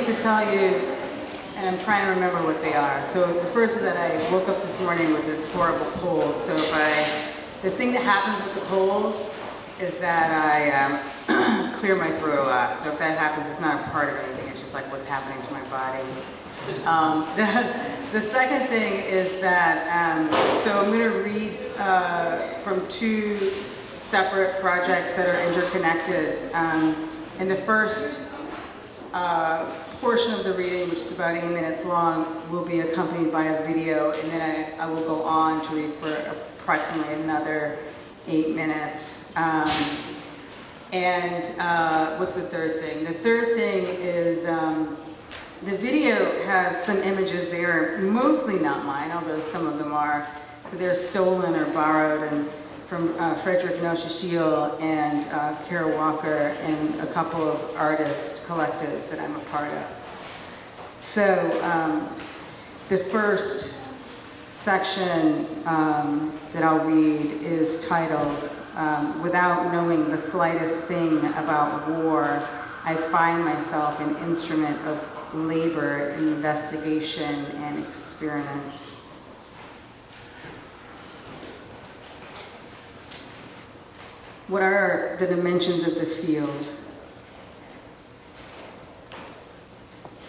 to tell you, and I'm trying to remember what they are. So the first is that I woke up this morning with this horrible cold. So the thing that happens with the cold is that I clear my throat a lot. So if that happens, it's not a part of anything. It's just like what's happening to my body. The second thing is that, so I'm going to read from two separate projects that are interconnected. And the first portion of the reading, which is about 8 minutes long, will be accompanied by a video, and then I will go on to read for approximately another 8 minutes. What's the third thing? The third thing is the video has some images there, mostly not mine, although some of them are. So they're stolen or borrowed and from Frederick Noshishio and Kara Walker and a couple of artist collectives that I'm a part of. So the first section that I'll read is titled, Without Knowing the Slightest Thing About War, I Find Myself an Instrument of Labor, Investigation, and Experiment. What are the dimensions of the field?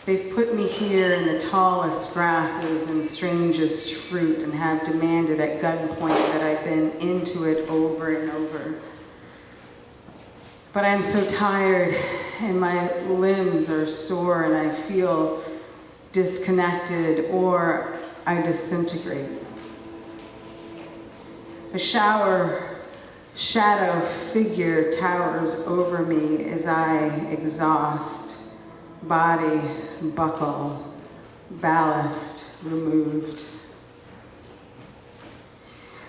They've put me here in the tallest grasses and strangest fruit and have demanded at gunpoint that I bend into it over and over. But I'm so tired and my limbs are sore and I feel disconnected or I disintegrate. A shadow figure towers over me as I exhaust, body buckle, ballast removed.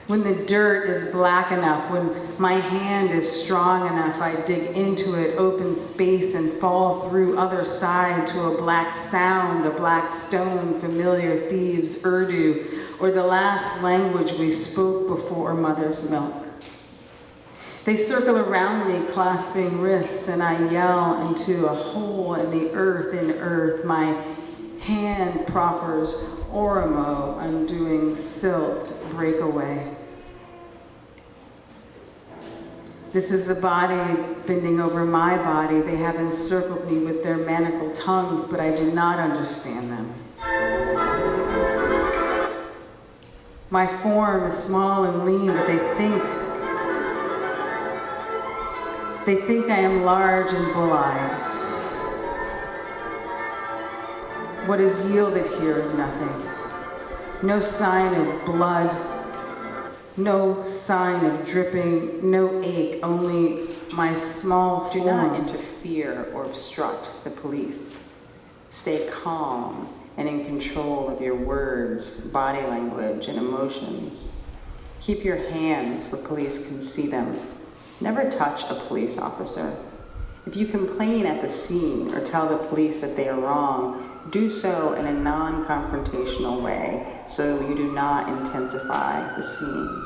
When the dirt is black enough, when my hand is strong enough, I dig into it, open space, and fall through other side to a black sound, a black stone, familiar thieves' Urdu, or the last language we spoke before mother's milk. They circle around me, clasping wrists, and I yell into a hole in the earth in earth. My hand proffers Oromo, undoing silt, breakaway. This is the body bending over my body. They have encircled me with their manacled tongues, but I do not understand them. My form is small and lean, but they think I am large and bull-eyed. What is yielded here is nothing. No sign of blood, no sign of dripping, no ache, only my small form. Do not interfere or obstruct the police. Stay calm and in control of your words, body language, and emotions. Keep your hands where police can see them. Never touch a police officer. If you complain at the scene or tell the police that they are wrong, do so in a non-confrontational way so you do not intensify the scene.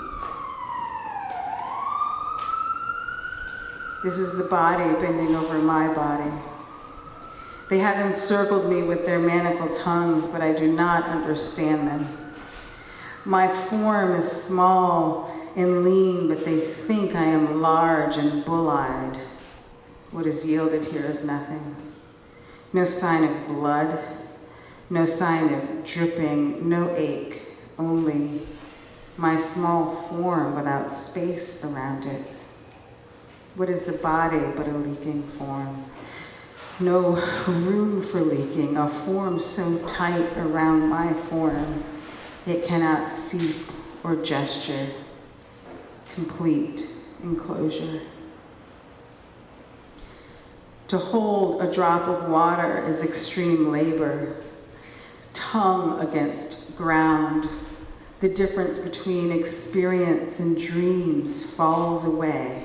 This is the body bending over my body. They have encircled me with their manacled tongues, but I do not understand them. My form is small and lean, but they think I am large and bull-eyed. What is yielded here is nothing. No sign of blood, no sign of dripping, no ache, only my small form without space around it. What is the body but a leaking form? No room for leaking, a form so tight around my form, it cannot seep or gesture. Complete enclosure. To hold a drop of water is extreme labor. Tongue against ground. The difference between experience and dreams falls away.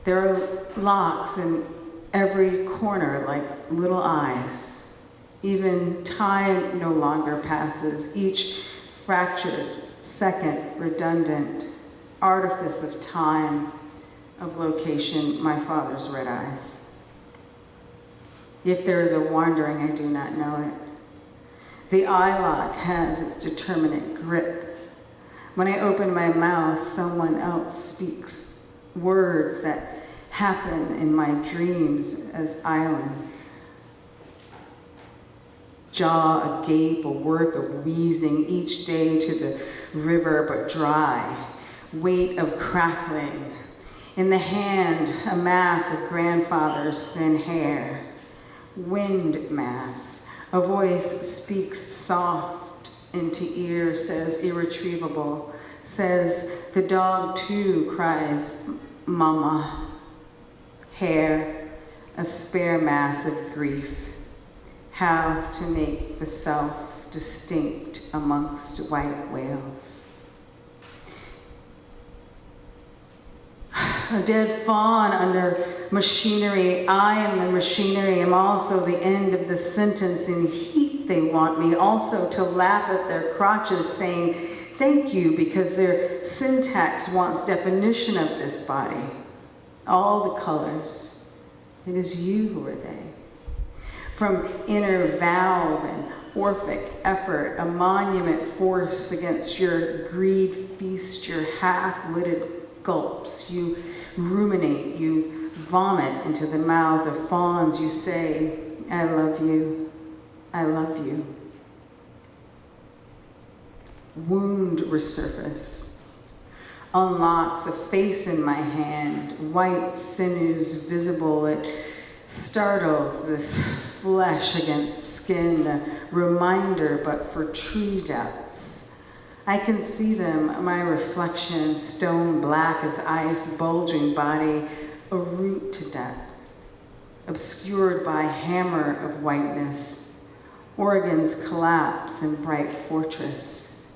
There are locks in every corner like little eyes. Even time no longer passes, each fractured second redundant. Artifice of time, of location, my father's red eyes. If there is a wandering, I do not know it. The eyelock has its determinate grip. When I open my mouth, someone else speaks words that happen in my dreams as islands. Jaw agape, a work of wheezing each day to the river but dry, weight of crackling. In the hand, a mass of grandfather's thin hair, wind mass. A voice speaks soft into ear, says irretrievable, says the dog too cries, mama. Hair, a spare mass of grief. How to make the self distinct amongst white whales. A dead fawn under machinery. I am the machinery. I'm also the end of the sentence. In heat they want me also to lap at their crotches saying thank you because their syntax wants definition of this body. All the colors. It is you who are they. From inner valve and orphic effort, a monument force against your greed feast, your half-lidded gulps. You ruminate, you vomit into the mouths of fawns. You say, I love you, I love you. Wound resurface, unlocks a face in my hand, white sinews visible. It startles this flesh against skin, a reminder but for true depths. I can see them, my reflection, stone black as ice, bulging body, a root to depth, obscured by hammer of whiteness, organs collapse in bright fortress.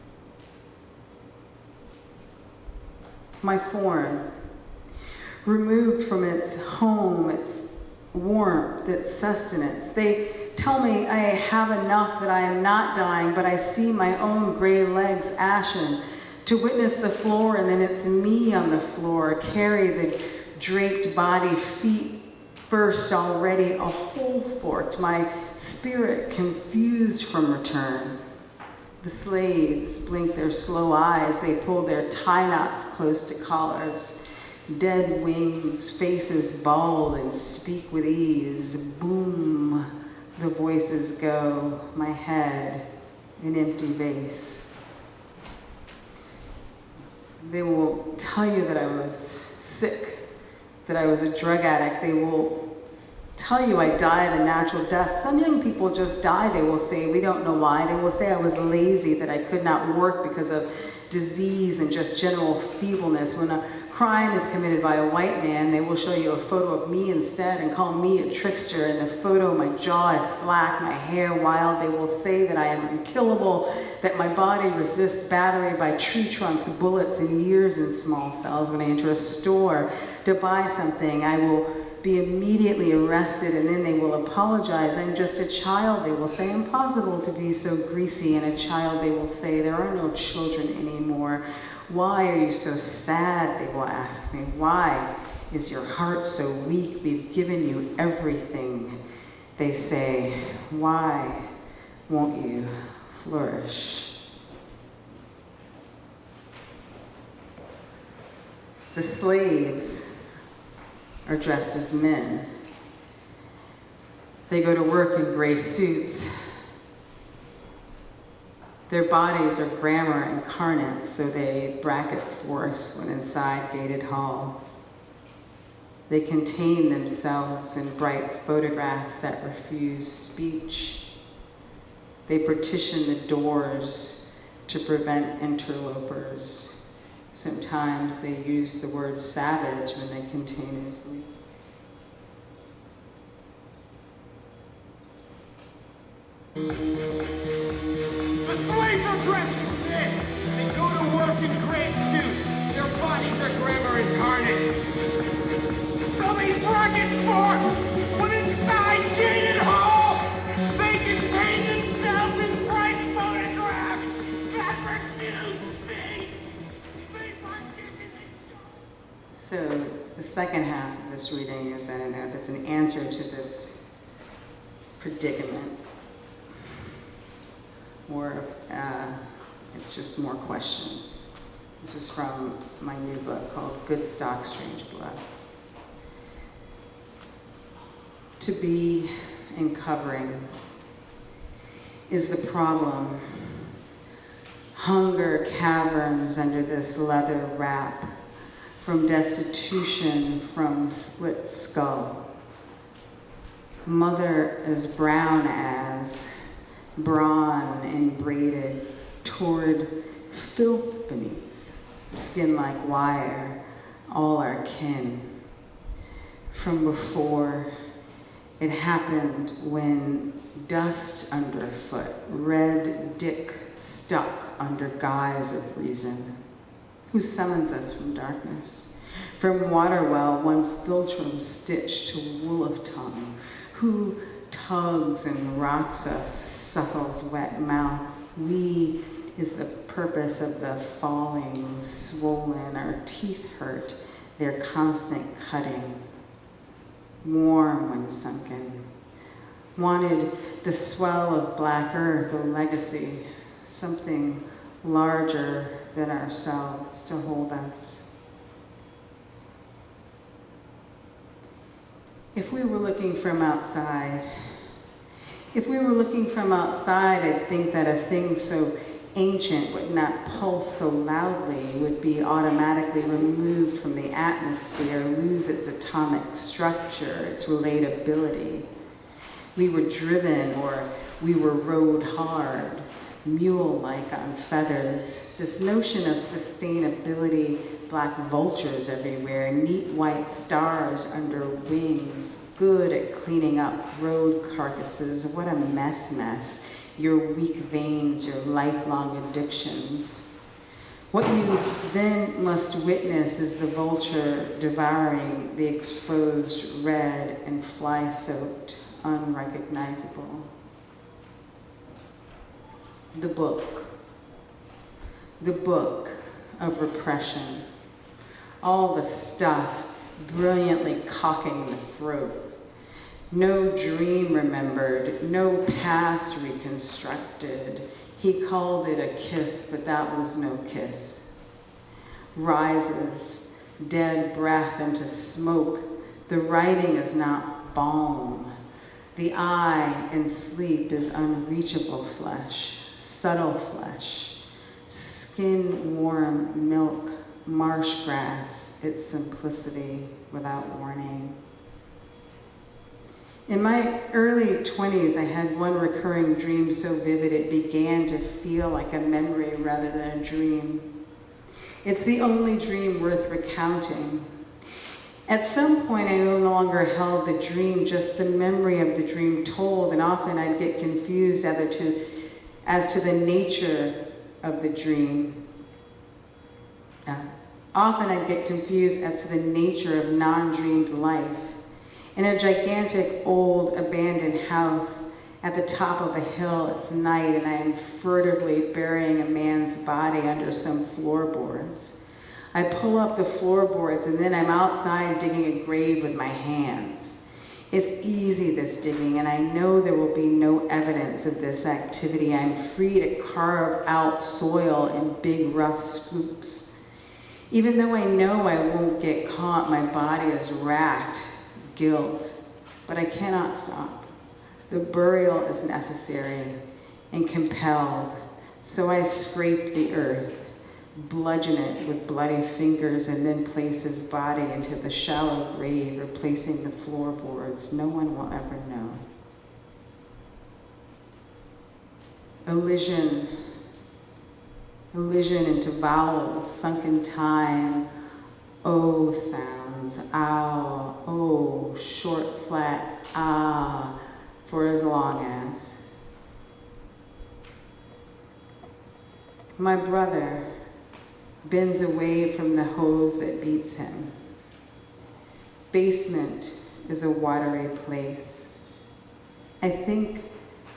My form, removed from its home, its warmth, its sustenance. They tell me I have enough, that I am not dying, but I see my own gray legs ashen. To witness the floor, and then it's me on the floor, carry the draped body, feet first already, a hole forked, my spirit confused from return. The slaves blink their slow eyes, they pull their tie knots close to collars. Dead wings, faces bald and speak with ease. Boom, the voices go, my head, an empty vase. They will tell you that I was sick, that I was a drug addict. They will tell you I died a natural death. Some young people just die, they will say. We don't know why. They will say I was lazy, that I could not work because of disease and just general feebleness. When a crime is committed by a white man, they will show you a photo of me instead and call me a trickster. In the photo, my jaw is slack, my hair wild. They will say that I am unkillable, that my body resists battery by tree trunks, bullets, and years in small cells. When I enter a store to buy something, I will be immediately arrested, and then they will apologize. I'm just a child, they will say. Impossible to be so greasy. And a child, they will say, there are no children anymore. Why are you so sad? They will ask me. Why is your heart so weak? We've given you everything. They say, why won't you flourish? The slaves are dressed as men. They go to work in gray suits. Their bodies are grammar incarnate, so they bracket force when inside gated halls. They contain themselves in bright photographs that refuse speech. They partition the doors to prevent interlopers. Sometimes they use the word savage when they continuously. The slaves are dressed as men. They go to work in gray suits. Their bodies are grammar incarnate. So they bracket force when inside gated halls. They contain themselves in bright photographs that refuse speech. They partition the So the second half of this reading is, I don't know if it's an answer to this predicament, or it's just more questions. This is from my new book called Good Stock, Strange Blood. To be in covering is the problem. Hunger caverns under this leather wrap, from destitution, from split skull. Mother as brown as, brawn and braided toward filth beneath, skin like wire, all our kin. From before, it happened when dust underfoot, red dick stuck under guise of reason. Who summons us from darkness? From water well, one philtrum stitched to wool of tongue. Who tugs and rocks us, suckles wet mouth? We is the purpose of the falling, swollen, our teeth hurt, their constant cutting. Warm when sunken. Wanted the swell of black earth, a legacy, something larger than ourselves to hold us. If we were looking from outside, I'd think that a thing so ancient would not pulse so loudly, would be automatically removed from the atmosphere, lose its atomic structure, its relatability. We were driven, or we were rode hard, mule-like on feathers. This notion of sustainability, black vultures everywhere, neat white stars under wings, good at cleaning up road carcasses. What a mess. Your weak veins, your lifelong addictions. What you then must witness is the vulture devouring the exposed red and fly-soaked, unrecognizable. The book of repression, all the stuff brilliantly cocking the throat. No dream remembered, no past reconstructed. He called it a kiss, but that was no kiss. Rises, dead breath into smoke. The writing is not balm. The eye in sleep is unreachable flesh, subtle flesh, skin warm milk, marsh grass, its simplicity without warning. In my early 20s, I had one recurring dream so vivid it began to feel like a memory rather than a dream. It's the only dream worth recounting. At some point, I no longer held the dream, just the memory of the dream told, and often I'd get confused as to the nature of the dream. Often I'd get confused as to the nature of non-dreamed life. In a gigantic, old, abandoned house at the top of a hill, it's night, and I am furtively burying a man's body under some floorboards. I pull up the floorboards, and then I'm outside digging a grave with my hands. It's easy, this digging, and I know there will be no evidence of this activity. I'm free to carve out soil in big, rough scoops. Even though I know I won't get caught, my body is racked. Guilt, but I cannot stop. The burial is necessary and compelled, so I scrape the earth, bludgeon it with bloody fingers, and then place his body into the shallow grave, replacing the floorboards. No one will ever know. Elision into vowels, sunken time, O sounds, ow, oh, short, flat, ah, for as long as. My brother bends away from the hose that beats him. Basement is a watery place. I think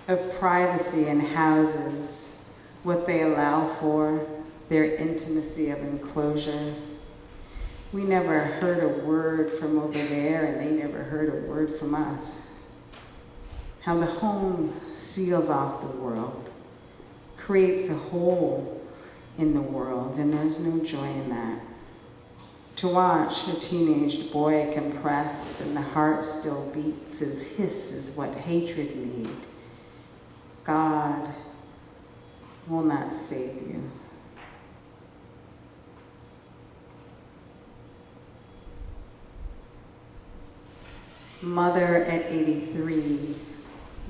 of privacy in houses, what they allow for, their intimacy of enclosure. We never heard a word from over there, and they never heard a word from us. how the home seals off the world, creates a hole in the world, and there's no joy in that. To watch a teenaged boy compressed and the heart still beats, his hiss is what hatred made. God will not save you. Mother at 83,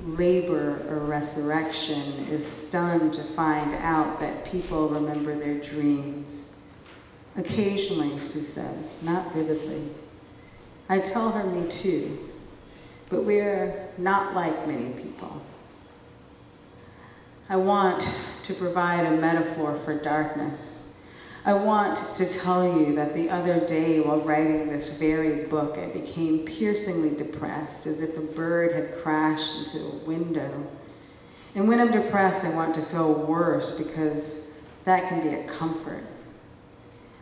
labor or resurrection, is stunned to find out that people remember their dreams. Occasionally, she says, not vividly. I tell her, me too, but we're not like many people. I want to provide a metaphor for darkness. I want to tell you that the other day while writing this very book, I became piercingly depressed, as if a bird had crashed into a window. And when I'm depressed, I want to feel worse because that can be a comfort.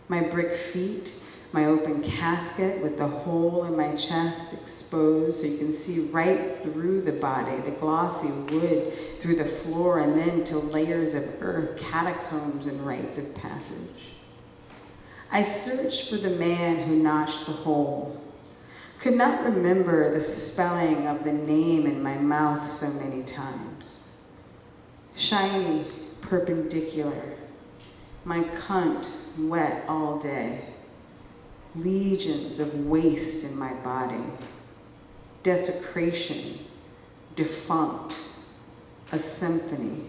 My brick feet, my open casket with the hole in my chest exposed so you can see right through the body, the glossy wood through the floor, and then to layers of earth, catacombs, and rites of passage. I searched for the man who notched the hole, could not remember the spelling of the name in my mouth so many times. Shiny, perpendicular, my cunt wet all day. Legions of waste in my body, desecration, defunct, a symphony.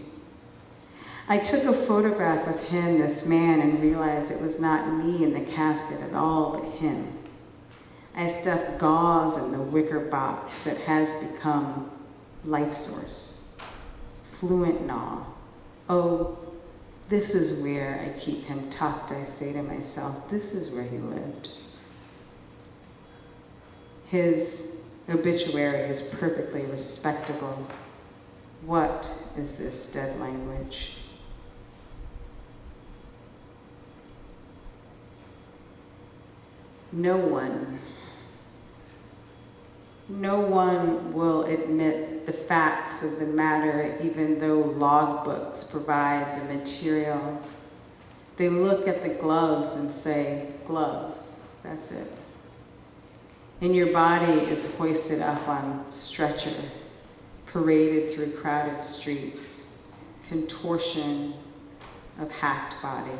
I took a photograph of him, this man, and realized it was not me in the casket at all, but him. I stuffed gauze in the wicker box that has become life source. Fluent gnaw. Oh, this is where I keep him tucked, I say to myself. This is where he lived. His obituary is perfectly respectable. What is this dead language? No one will admit the facts of the matter, even though logbooks provide the material. They look at the gloves and say, gloves, that's it. And your body is hoisted up on stretcher, paraded through crowded streets, contortion of hacked body.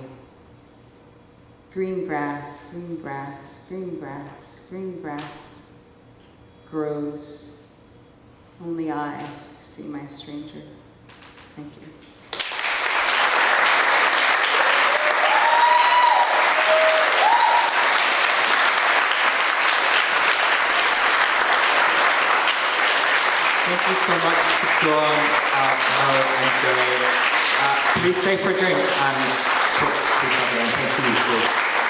Green grass, green grass, green grass, green grass grows. Only I see my stranger. Thank you. Thank you so much to Dawn, Mo, and Joey. Please stay for a drink and talk to each other, and thank you for